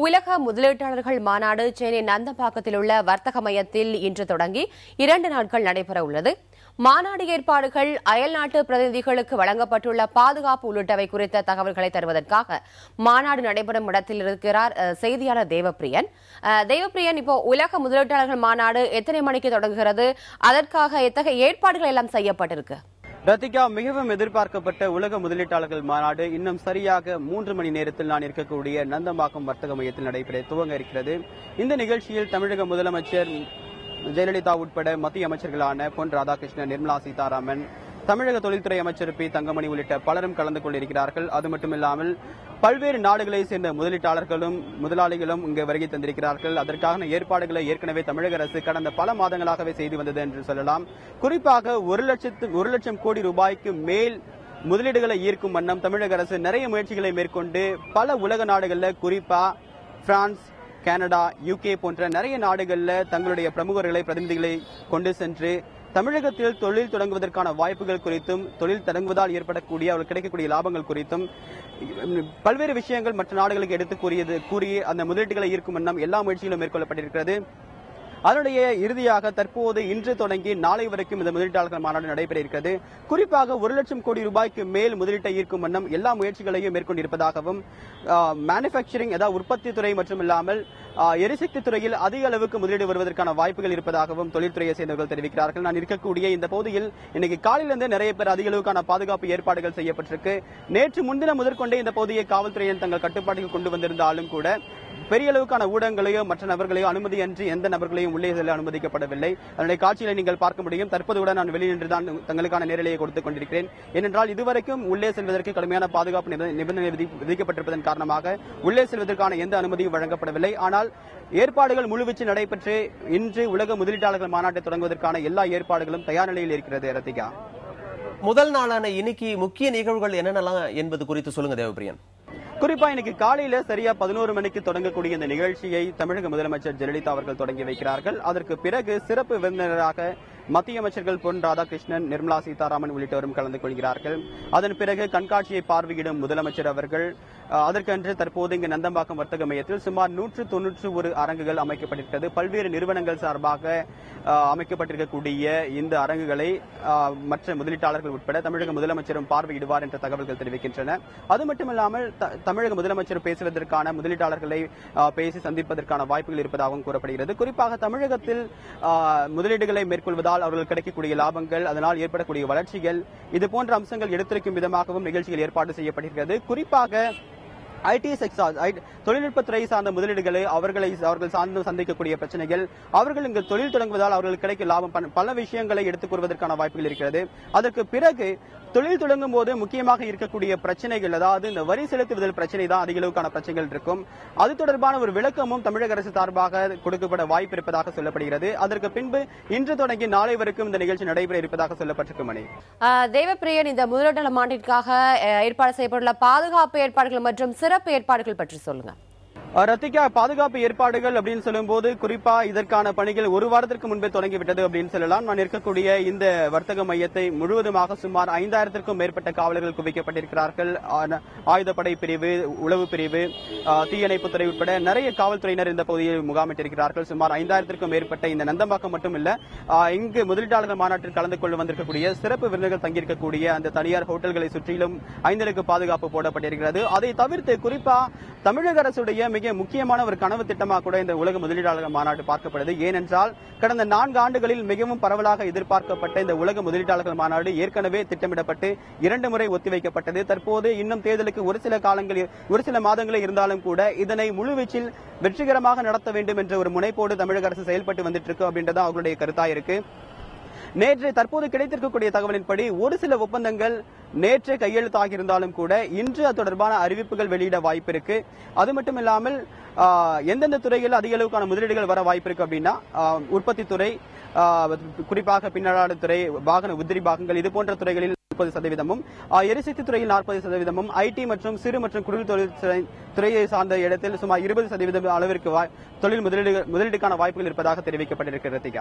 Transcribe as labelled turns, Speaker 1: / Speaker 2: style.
Speaker 1: உலக முதலீட்டாளர்கள் மாநாடு சென்னை நந்தம்பாக்கத்தில் உள்ள வர்த்தக மையத்தில் இன்று தொடங்கி 2 நாட்கள் நடைபெற உள்ளது. மாநாடு ஏற்பாடுகள், அயல்நாட்டு பிரதிநிதிகளுக்கு வழங்கப்பட்டுள்ள பாதுகாப்பு உள்ளிட்டவை குறித்த தகவல்களை தருவதற்காக மாநாடு நடைபெறும் இடத்தில் இருக்கிறார் செய்தியாளர் தேவப்பிரியன். தேவப்பிரியன், இப்போ உலக முதலீட்டாளர்கள் மாநாடு எத்தனை மணிக்கு தொடங்குகிறது? அதற்காக எத்தகைய ஏற்பாடுகள் எல்லாம் செய்யப்பட்டிருக்கு?
Speaker 2: ரத்திகா, மிகவும் எதிர்பார்க்கப்பட்ட உலக முதலீட்டாளர்கள் மாநாடு இன்னும் சரியாக 3 மணி நேரத்தில் நான் இருக்கக்கூடிய நந்தம்பாக்கம் வர்த்தக மையத்தில் நடைபெற துவங்க இருக்கிறது. இந்த நிகழ்ச்சியில் தமிழக முதலமைச்சர் ஜெயலலிதா உட்பட மத்திய அமைச்சர்களான பொன் ராதாகிருஷ்ணன், நிர்மலா சீதாராமன், தமிழக தொழில்துறை அமைச்சர் பி தங்கமணி உள்ளிட்ட பலரும் கலந்து கொண்டிருக்கிறார்கள். அது மட்டுமில்லாமல் பல்வேறு நாடுகளைச் சேர்ந்த முதலீட்டாளர்களும் முதலாளிகளும் இங்கு வருகை தந்திருக்கிறார்கள். அதற்கான ஏற்பாடுகளை ஏற்கனவே தமிழக அரசு கடந்த பல மாதங்களாகவே செய்து வந்தது என்று சொல்லலாம். குறிப்பாக 1 லட்சம் கோடி ரூபாய்க்கு மேல் முதலீடுகளை ஈர்க்கும் வண்ணம் தமிழக அரசு நிறைய முயற்சிகளை மேற்கொண்டு பல உலக நாடுகளில், குறிப்பா பிரான்ஸ், கனடா, UK போன்ற நிறைய நாடுகளில் தங்களுடைய பிரமுகர்களை, பிரதிநிதிகளை கொண்டு சென்று தமிழகத்தில் தொழில் தொடங்குவதற்கான வாய்ப்புகள் குறித்தும், தொழில் தொடங்குவதால் ஏற்படக்கூடிய அவர்களுக்கு கிடைக்கக்கூடிய லாபங்கள் குறித்தும் பல்வேறு விஷயங்கள் மற்ற நாடுகளுக்கு எடுத்து கூறி அந்த முதலீடுகளை ஈர்க்கும் வண்ணம் எல்லா முயற்சிகளும் மேற்கொள்ளப்பட்டிருக்கிறது. அதனுடைய இறுதியாக தற்போது இன்று தொடங்கி நாளை வரைக்கும் இந்த முதலீட்டாளர்கள் மாநாடு நடைபெற இருக்கிறது. குறிப்பாக 1 லட்சம் கோடி ரூபாய்க்கு மேல் முதலீட்டை ஈர்க்கும் வண்ணம் எல்லா முயற்சிகளையும் மேற்கொண்டிருப்பதாகவும், மேனுபேக்சரிங் அதாவது உற்பத்தி துறை மட்டுமில்லாமல் எரிசக்தி துறையில் அதிக அளவுக்கு முதலீடு வருவதற்கான வாய்ப்புகள் இருப்பதாகவும் தொழில்துறையை சேர்ந்தவர்கள் தெரிவிக்கிறார்கள். நான் இருக்கக்கூடிய இந்த பகுதியில் இன்னைக்கு காலையிலிருந்து நிறைய பேர் அதிக அளவுக்கான பாதுகாப்பு ஏற்பாடுகள் செய்யப்பட்டிருக்கு. நேற்று முன்தினம் முதற்கொண்டே இந்த பகுதியை காவல்துறையில் தங்கள் கட்டுப்பாட்டுக்கு கொண்டு வந்திருந்தாலும் கூட பெரிய அளவுக்கான ஊடகங்களையோ மற்ற நபர்களையோ அனுமதியின்றி எந்த நபர்களையும் உள்ளே செல்ல அனுமதிக்கப்படவில்லை. அதனுடைய காட்சிகளை நீங்கள் பார்க்க முடியும். தற்போது கூட நான் வெளியின்றுதான் தங்களுக்கான நேரலையை கொடுத்துக் கொண்டிருக்கிறேன். ஏனென்றால் இதுவரைக்கும் உள்ளே செல்வதற்கு கடுமையான பாதுகாப்பு நிபந்தனை விதிக்கப்பட்டிருப்பதன் காரணமாக உள்ளே செல்வதற்கான எந்த அனுமதியும் வழங்கப்படவில்லை. ஆனால் ஏற்பாடுகள் முழுவீச்சில் நடைபெற்று இன்று உலக முதலீட்டாளர்கள் மாநாட்டை தொடங்குவதற்கான எல்லா ஏற்பாடுகளும் தயார் நிலையில் இருக்கிறது. ரத்திகா,
Speaker 3: முதல் நாளான இன்னைக்கு முக்கிய நிகழ்வுகள் என்னென்னலாம் என்பது குறித்து சொல்லுங்க தேவப்பிரியன்.
Speaker 2: குறிப்பா இன்னைக்கு காலையில சரியா 11 மணிக்கு தொடங்கக்கூடிய இந்த நிகழ்ச்சியை தமிழக முதலமைச்சர் ஜெயலலிதா அவர்கள் தொடங்கி வைக்கிறார்கள். அதற்கு பிறகு சிறப்பு விருந்தினராக மத்திய அமைச்சர்கள் பொன் ராதாகிருஷ்ணன், நிர்மலா சீதாராமன் உள்ளிட்டவரும் கலந்து கொள்கிறார்கள். அதன் பிறகு கண்காட்சியை பார்வையிடும் முதலமைச்சர் அவர்கள் அதற்கென்று தற்போது இங்கு நந்தம்பாக்கம் வர்த்தக மையத்தில் சுமார் 191 அரங்குகள் அமைக்கப்பட்டிருக்கிறது. பல்வேறு நிறுவனங்கள் சார்பாக அமைக்கப்பட்டிருக்கக்கூடிய இந்த அரங்குகளை மற்ற முதலீட்டாளர்கள் உட்பட தமிழக முதலமைச்சரும் பார்வையிடுவார் என்ற தகவல்கள் தெரிவிக்கின்றன. அது மட்டுமல்லாமல் தமிழக முதலமைச்சர் பேசுவதற்கான, முதலீட்டாளர்களை பேசி சந்திப்பதற்கான வாய்ப்புகள் இருப்பதாகவும் கூறப்படுகிறது. குறிப்பாக தமிழகத்தில் முதலீடுகளை மேற்கொள்வதால் அவர்கள் கிடைக்கக்கூடிய லாபங்கள், அதனால் ஏற்படக்கூடிய வளர்ச்சிகள், இது போன்ற அம்சங்கள் எடுத்துரைக்கும் விதமாகவும் நிகழ்ச்சிகள் ஏற்பாடு செய்யப்படுகிறது. குறிப்பாக IT செக்டார், தொழில்நுட்பத்துறை சார்ந்த முதலீடுகளை அவர்கள் சார்ந்து சந்திக்கக்கூடிய பிரச்சனைகள், அவர்கள் இங்கு தொழில் தொடங்குவதால் அவர்களுக்கு கிடைக்கும் லாபம், பல விஷயங்களை எடுத்துக் கூறுவதற்கான வாய்ப்புகள் இருக்கிறது. அதற்கு பிறகு தொழில் தொடங்கும் போது முக்கியமாக இருக்கக்கூடிய பிரச்சனைகள், அதாவது இந்த வரி செலுத்துவதில் பிரச்சனை தான் அதிக அளவுக்கான பிரச்சனைகள் இருக்கும். அது தொடர்பான ஒரு விளக்கமும் தமிழக அரசு சார்பாக கொடுக்கப்பட வாய்ப்பு இருப்பதாக சொல்லப்படுகிறது. அதற்கு பின்பு இன்று தொடங்கி நாளை வரைக்கும் இந்த நிகழ்ச்சி நடைபெற இருப்பதாக சொல்லப்பட்டிருக்கும். மணி
Speaker 1: தேவப்பிரியன், இந்த முதலீட்டாளர் மாநாட்டிற்காக ஏற்பாடு செய்யப்பட்டுள்ள பாதுகாப்பு ஏற்பாடுகள் மற்றும் சிறப்பு ஏற்பாடுகள் பற்றி சொல்லுங்க.
Speaker 2: ரத்திகா, பாதுகாப்பு ஏற்பாடுகள் அப்படின்னு சொல்லும் போது குறிப்பா இதற்கான பணிகள் 1 வாரத்திற்கு முன்பே தொடங்கிவிட்டது அப்படின்னு சொல்லலாம். நான் இருக்கக்கூடிய இந்த வர்த்தக மையத்தை முழுவதுமாக சுமார் 5000க்கும் மேற்பட்ட காவலர்கள் குவிக்கப்பட்டிருக்கிறார்கள். ஆயுதப்படை பிரிவு, உளவு பிரிவு, தீயணைப்புத்துறை உட்பட நிறைய காவல்துறையினர் இந்த பகுதியில் முகாமிட்டிருக்கிறார்கள். சுமார் 5000க்கும் மேற்பட்ட இந்த நந்தம்பாக்கம் மட்டும் இல்ல, இங்கு முதலீட்டாளர்கள் மாநாட்டில் கலந்து கொள்ள வந்திருக்கக்கூடிய சிறப்பு விருந்தினர்கள் தங்கியிருக்கக்கூடிய அந்த தனியார் ஹோட்டல்களை சுற்றிலும் 5 அடுக்கு பாதுகாப்பு போடப்பட்டிருக்கிறது. அதை தவிர்த்து குறிப்பா தமிழக அரசுடைய மிக முக்கியமான ஒரு கனவு திட்டமாக கூட இந்த உலக முதலீட்டாளர்கள் மாநாடு பார்க்கப்படுது. ஏனென்றால் கடந்த 4 ஆண்டுகளில் மிகவும் பரவலாக எதிர்பார்க்கப்பட்ட இந்த உலக முதலீட்டாளர்கள் மாநாடு ஏற்கனவே திட்டமிடப்பட்டு 2 முறை ஒத்திவைக்கப்பட்டது. தற்போது இன்னும் தேர்தலுக்கு ஒரு சில மாதங்களே இருந்தாலும் கூட இதனை முழுவீச்சில் வெற்றிகரமாக நடத்த வேண்டும் என்ற ஒரு முனைப்போடு தமிழக அரசு செயல்பட்டு வந்துட்டு இருக்கு அப்படின்றத அவர்களுடைய கருத்தா இருக்கு. நேற்று தற்போது கிடைத்திருக்கக்கூடிய தகவலின்படி ஒரு சில ஒப்பந்தங்கள் நேற்று கையெழுத்தாகி இருந்தாலும் கூட இன்று அது தொடர்பான அறிவிப்புகள் வெளியிட வாய்ப்பு இருக்கு. அது மட்டும் இல்லாமல் எந்தெந்த துறையில் அதிக அளவுக்கான முதலீடுகள் வர வாய்ப்பு இருக்கு அப்படின்னா, உற்பத்தி துறை, குறிப்பாக பின்னலாடு துறை, வாகன உதிரி பாகங்கள், இது போன்ற துறைகளில் 30%, எரிசக்தி துறையில் 40%, IT மற்றும் சிறு மற்றும் குறு தொழில் துறையை சார்ந்த இடத்தில் சுமார் 20% அளவிற்கு தொழில் முதலீடுக்கான வாய்ப்புகள் இருப்பதாக தெரிவிக்கப்பட்டிருக்கிறது.